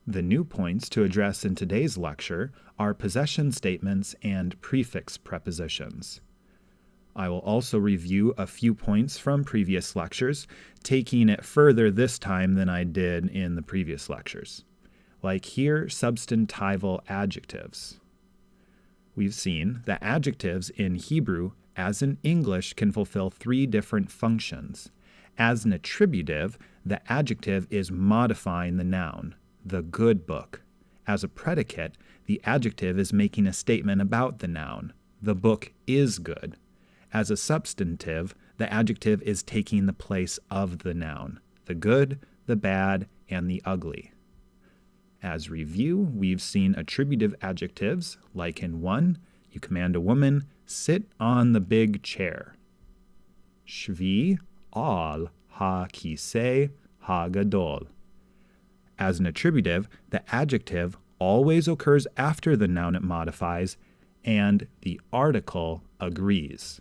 The new points to address in today's lecture are possession statements and prefix prepositions. I will also review a few points from previous lectures, taking it further this time than I did in the previous lectures. Like here, substantival adjectives. We've seen that adjectives in Hebrew, as in English, can fulfill three different functions. As an attributive, the adjective is modifying the noun, the good book. As a predicate, the adjective is making a statement about the noun, the book is good. As a substantive, the adjective is taking the place of the noun, the good, the bad, and the ugly. As review, we've seen attributive adjectives, like in 1, you command a woman, sit on the big chair. Shvi al ha-kisei ha-gadol. As an attributive, the adjective always occurs after the noun it modifies, and the article agrees.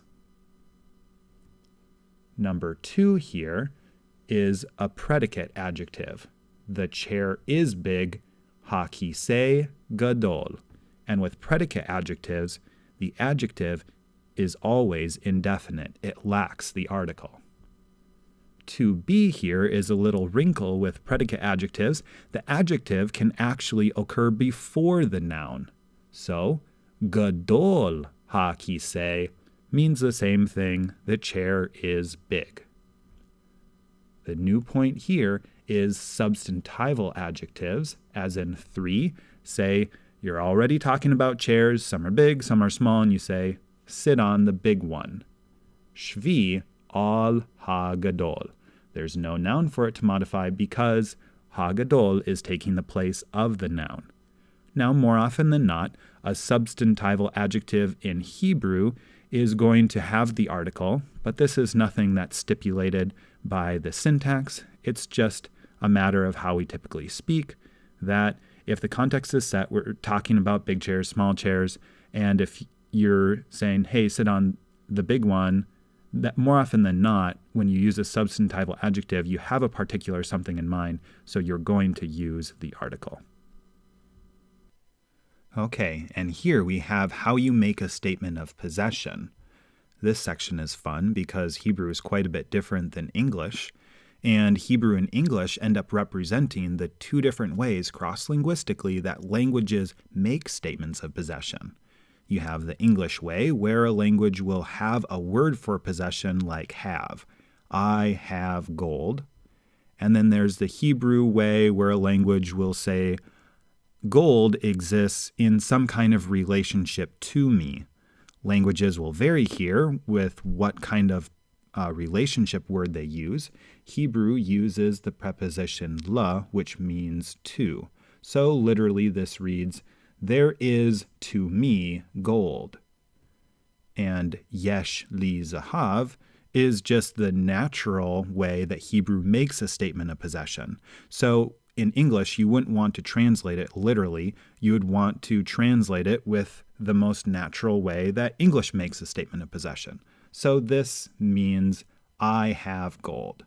Number 2 here is a predicate adjective. The chair is big, ha-kisei gadol. And with predicate adjectives, the adjective is always indefinite. It lacks the article. To be here is a little wrinkle with predicate adjectives. The adjective can actually occur before the noun. So, gadol ha-kisei means the same thing, the chair is big. The new point here is substantival adjectives, as in 3. Say, you're already talking about chairs, some are big, some are small, and you say, sit on the big one. Shvi al ha-gadol. There's no noun for it to modify because ha-gadol is taking the place of the noun. Now, more often than not, a substantival adjective in Hebrew is going to have the article, but this is nothing that's stipulated by the syntax. It's just a matter of how we typically speak, that if the context is set, we're talking about big chairs, small chairs, and if you're saying, hey, sit on the big one, that more often than not, when you use a substantival adjective, you have a particular something in mind, so you're going to use the article. Okay, and here we have how you make a statement of possession. This section is fun because Hebrew is quite a bit different than English, and Hebrew and English end up representing the two different ways cross-linguistically that languages make statements of possession. You have the English way, where a language will have a word for possession like have. I have gold. And then there's the Hebrew way, where a language will say, gold exists in some kind of relationship to me. Languages will vary here with what kind of relationship word they use. Hebrew uses the preposition la, which means to. So literally this reads, there is to me gold. And yesh li zahav is just the natural way that Hebrew makes a statement of possession. So in English, you wouldn't want to translate it literally. You would want to translate it with the most natural way that English makes a statement of possession. So this means, I have gold.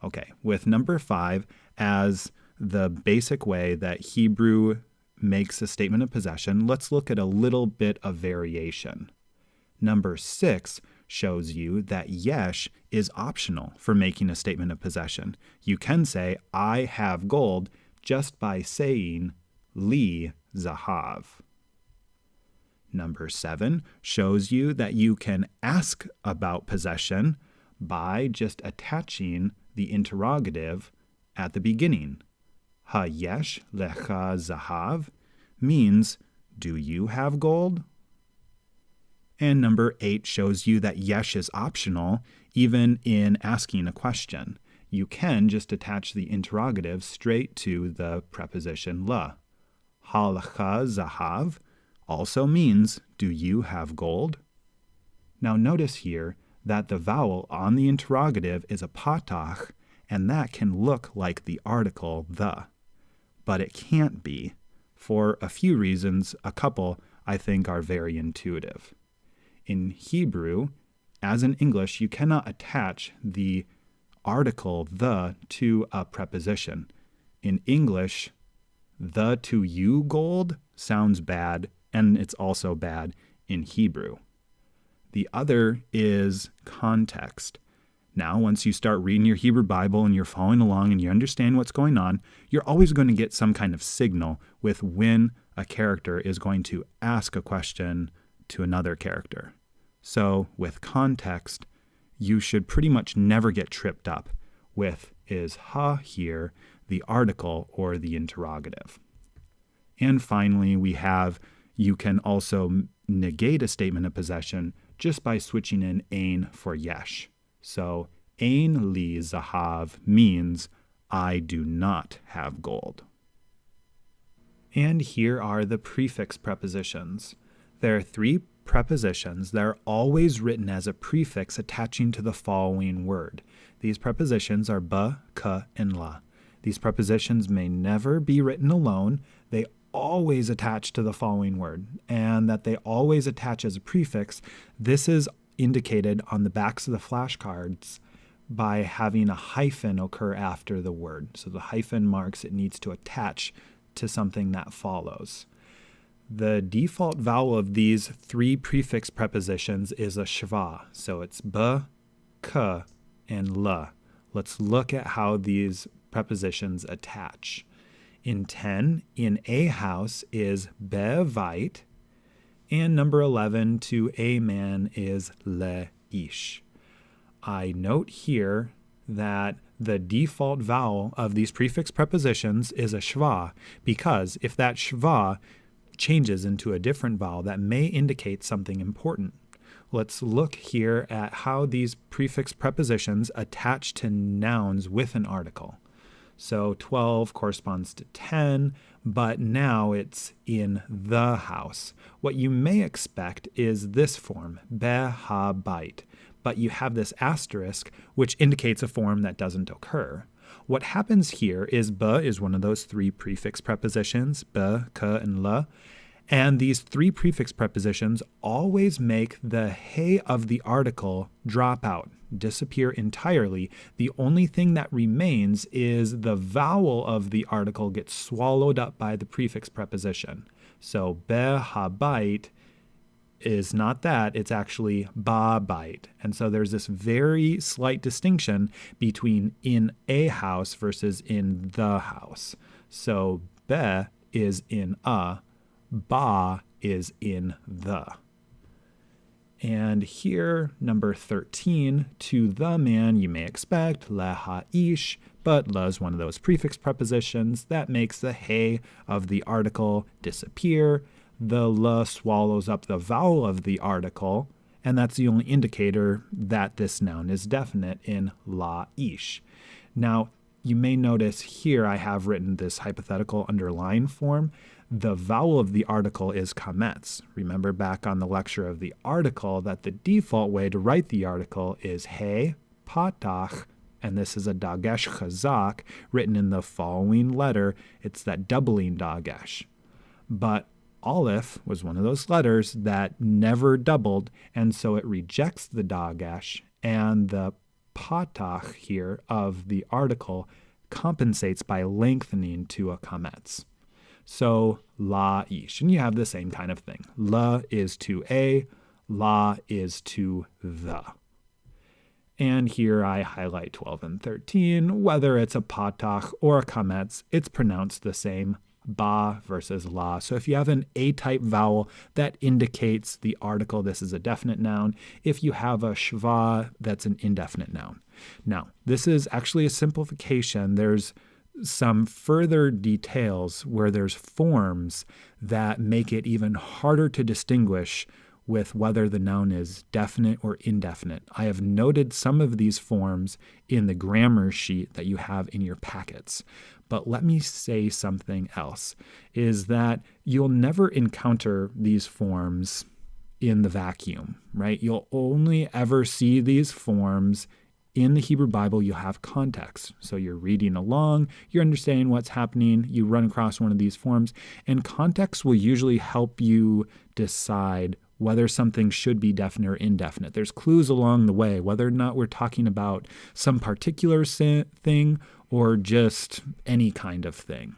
Okay, with number 5 as the basic way that Hebrew makes a statement of possession, let's look at a little bit of variation. Number 6 shows you that yesh is optional for making a statement of possession. You can say, I have gold, just by saying, li zahav. Number 7 shows you that you can ask about possession by just attaching the interrogative at the beginning. Ha-yesh lecha zahav means, do you have gold? And number 8 shows you that yesh is optional even in asking a question. You can just attach the interrogative straight to the preposition la. Ha lecha zahav also means, do you have gold? Now notice here that the vowel on the interrogative is a patach, and that can look like the article the. But it can't be, for a few reasons. A couple I think are very intuitive. In Hebrew, as in English, you cannot attach the article the to a preposition. In English, the to you gold sounds bad, and it's also bad in Hebrew. The other is context. Now, once you start reading your Hebrew Bible and you're following along and you understand what's going on, you're always going to get some kind of signal with when a character is going to ask a question to another character. So with context, you should pretty much never get tripped up with is ha here the article or the interrogative. And finally, we have you can also negate a statement of possession just by switching in ein for yesh. So ein li zahav means I do not have gold. And here are the prefix prepositions. There are 3 prepositions that are always written as a prefix attaching to the following word. These prepositions are ba, ka, and la. These prepositions may never be written alone. They always attach to the following word, and that they always attach as a prefix. This is indicated on the backs of the flashcards by having a hyphen occur after the word. So the hyphen marks it needs to attach to something that follows. The default vowel of these 3 prefix prepositions is a shva. So it's ba, ka, and la. Let's look at how these prepositions attach. In 10, in a house is bevait, and number 11, to a man is le ish. I note here that the default vowel of these prefix prepositions is a shva, because if that shva changes into a different vowel, that may indicate something important. Let's look here at how these prefix prepositions attach to nouns with an article. So 12 corresponds to 10, but now it's in the house. What you may expect is this form, behabait, but you have this asterisk, which indicates a form that doesn't occur. What happens here is ba is one of those 3 prefix prepositions, be, ka, and la, and these 3 prefix prepositions always make the he of the article drop out, disappear entirely. The only thing that remains is the vowel of the article gets swallowed up by the prefix preposition. So behabait is not that, it's actually ba-bite. And so there's this very slight distinction between in a house versus in the house. So be is in a, ba is in the. And here, number 13, to the man, you may expect le ish, but la is one of those prefix prepositions that makes the he of the article disappear. The la swallows up the vowel of the article, and that's the only indicator that this noun is definite in la ish. Now, you may notice here I have written this hypothetical underline form. The vowel of the article is kametz. Remember back on the lecture of the article that the default way to write the article is he, patach, and this is a dagesh chazak written in the following letter. It's that doubling dagesh. But aleph was one of those letters that never doubled, and so it rejects the dagesh, and the patach here of the article compensates by lengthening to a kametz. So la ish, and you have the same kind of thing. La is to a, la is to the. And here I highlight 12 and 13. Whether it's a patach or a kametz, it's pronounced the same, ba versus la. So if you have an A-type vowel, that indicates the article, this is a definite noun. If you have a shva, that's an indefinite noun. Now, this is actually a simplification. There's some further details where there's forms that make it even harder to distinguish with whether the noun is definite or indefinite. I have noted some of these forms in the grammar sheet that you have in your packets. But let me say something else, is that you'll never encounter these forms in the vacuum, right? You'll only ever see these forms in the Hebrew Bible. You have context. So you're reading along, you're understanding what's happening, you run across one of these forms, and context will usually help you decide whether something should be definite or indefinite. There's clues along the way, whether or not we're talking about some particular thing or just any kind of thing.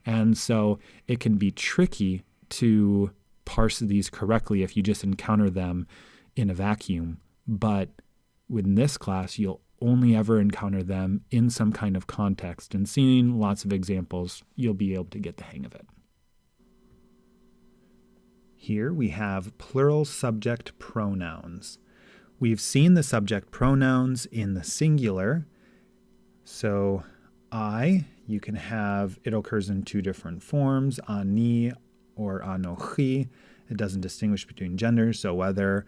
And so it can be tricky to parse these correctly if you just encounter them in a vacuum. But in this class, you'll only ever encounter them in some kind of context. And seeing lots of examples, you'll be able to get the hang of it. Here we have plural subject pronouns. We've seen the subject pronouns in the singular. So I, you can have, it occurs in two different forms, ani or anochi. It doesn't distinguish between genders, so whether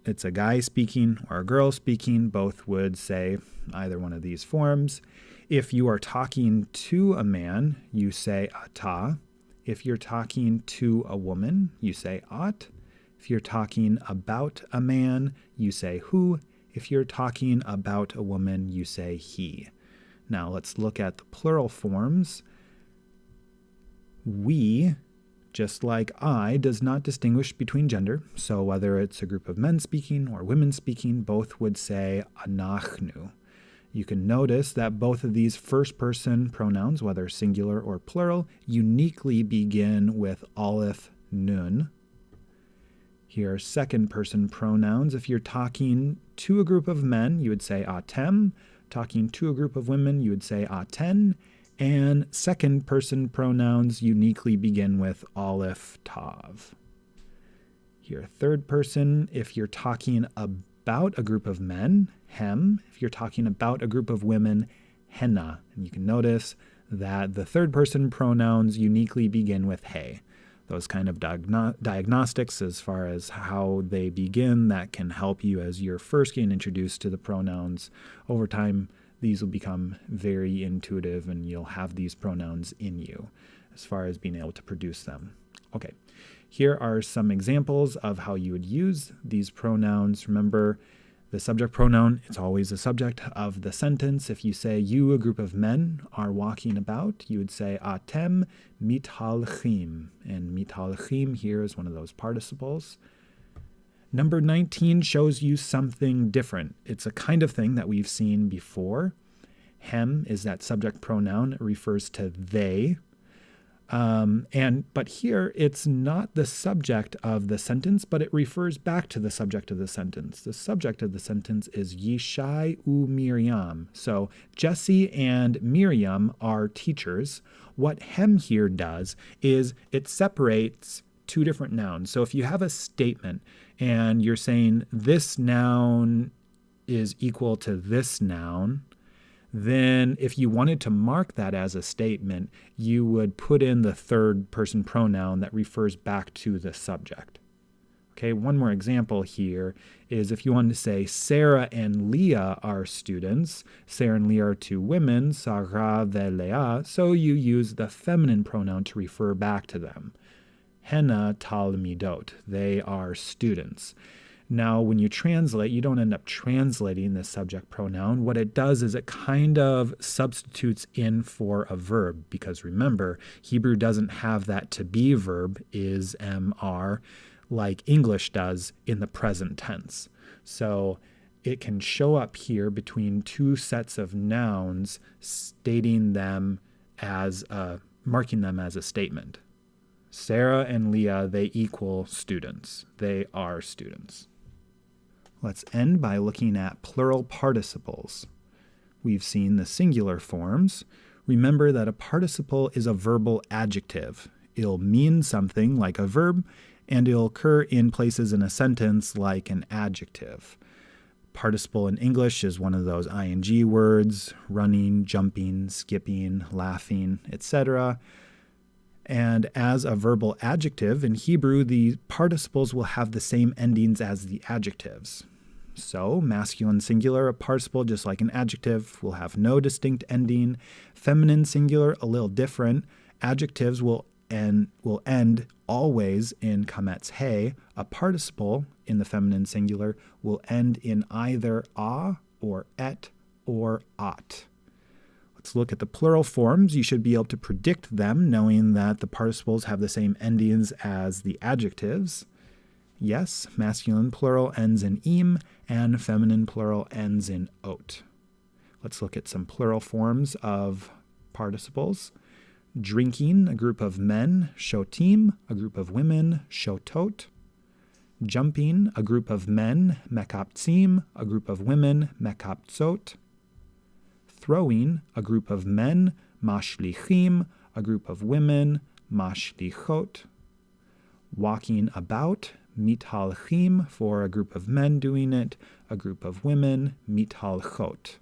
it's a guy speaking or a girl speaking, both would say either one of these forms. If you are talking to a man, you say ata. If you're talking to a woman, you say at. If you're talking about a man, you say hu. If you're talking about a woman, you say he. Now let's look at the plural forms. We, just like I, does not distinguish between gender. So whether it's a group of men speaking or women speaking, both would say anachnu. You can notice that both of these first-person pronouns, whether singular or plural, uniquely begin with aleph nun. Here are second-person pronouns. If you're talking to a group of men, you would say atem. Talking to a group of women, you would say aten. And second-person pronouns uniquely begin with aleph tav. Here, third person, if you're talking about a group of men, hem. If you're talking about a group of women, henna. And you can notice that the third-person pronouns uniquely begin with he. Those kind of diagnostics as far as how they begin, that can help you as you're first getting introduced to the pronouns. Over time, these will become very intuitive and you'll have these pronouns in you as far as being able to produce them. Okay, here are some examples of how you would use these pronouns. Remember, the subject pronoun, it's always the subject of the sentence. If you say you, a group of men, are walking about, you would say atem mithalchim. And mithalchim here is one of those participles. Number 19 shows you something different. It's a kind of thing that we've seen before. Hem is that subject pronoun. It refers to they. But here it's not the subject of the sentence, but it refers back to the subject of the sentence. The subject of the sentence is Yishai u Miriam. So Jesse and Miriam are teachers. What hem here does is it separates two different nouns. So if you have a statement and you're saying this noun is equal to this noun, then if you wanted to mark that as a statement, you would put in the third person pronoun that refers back to the subject. Okay, one more example here is if you wanted to say Sarah and Leah are students. Sarah and Leah are two women, Sarah ve Leah, so you use the feminine pronoun to refer back to them. Henna talmidot, they are students. Now, when you translate, you don't end up translating the subject pronoun. What it does is it kind of substitutes in for a verb, because remember, Hebrew doesn't have that to be verb, is, are, like English does in the present tense. So it can show up here between two sets of nouns, stating them as marking them as a statement. Sarah and Leah, they equal students. They are students. Let's end by looking at plural participles. We've seen the singular forms. Remember that a participle is a verbal adjective. It'll mean something like a verb, and it'll occur in places in a sentence like an adjective. Participle in English is one of those ing words, running, jumping, skipping, laughing, etc. And as a verbal adjective, in Hebrew, the participles will have the same endings as the adjectives. So, masculine singular, a participle just like an adjective, will have no distinct ending. Feminine singular, a little different. Adjectives will end always in kametz he. A participle in the feminine singular will end in either a or et or at. Let's look at the plural forms. You should be able to predict them, knowing that the participles have the same endings as the adjectives. Yes, masculine plural ends in im, and feminine plural ends in ot. Let's look at some plural forms of participles. Drinking, a group of men, shotim, a group of women, shotot. Jumping, a group of men, mekaptzim, a group of women, mekaptzot. Throwing, a group of men, mashlichim, a group of women, mashlichot. Walking about, mithalchim, for a group of men doing it, a group of women, mithalchot.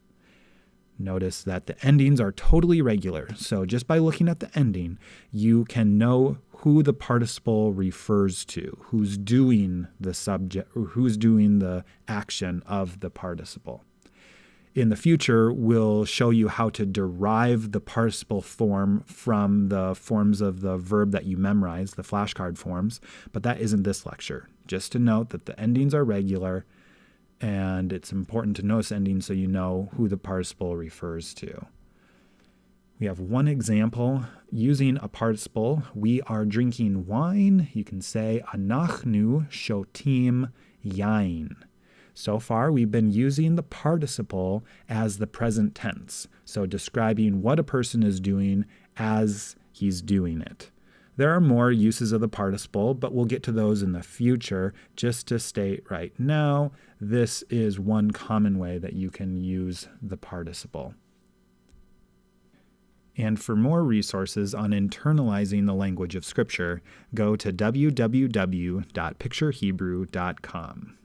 Notice that the endings are totally regular, so just by looking at the ending, you can know who the participle refers to, who's doing the subject, or who's doing the action of the participle. In the future, we'll show you how to derive the participle form from the forms of the verb that you memorize, the flashcard forms, but that isn't this lecture. Just to note that the endings are regular, and it's important to notice endings so you know who the participle refers to. We have one example using a participle. We are drinking wine. You can say, Anachnu shotim yain. So far, we've been using the participle as the present tense, so describing what a person is doing as he's doing it. There are more uses of the participle, but we'll get to those in the future. Just to state right now, this is one common way that you can use the participle. And for more resources on internalizing the language of Scripture, go to www.picturehebrew.com.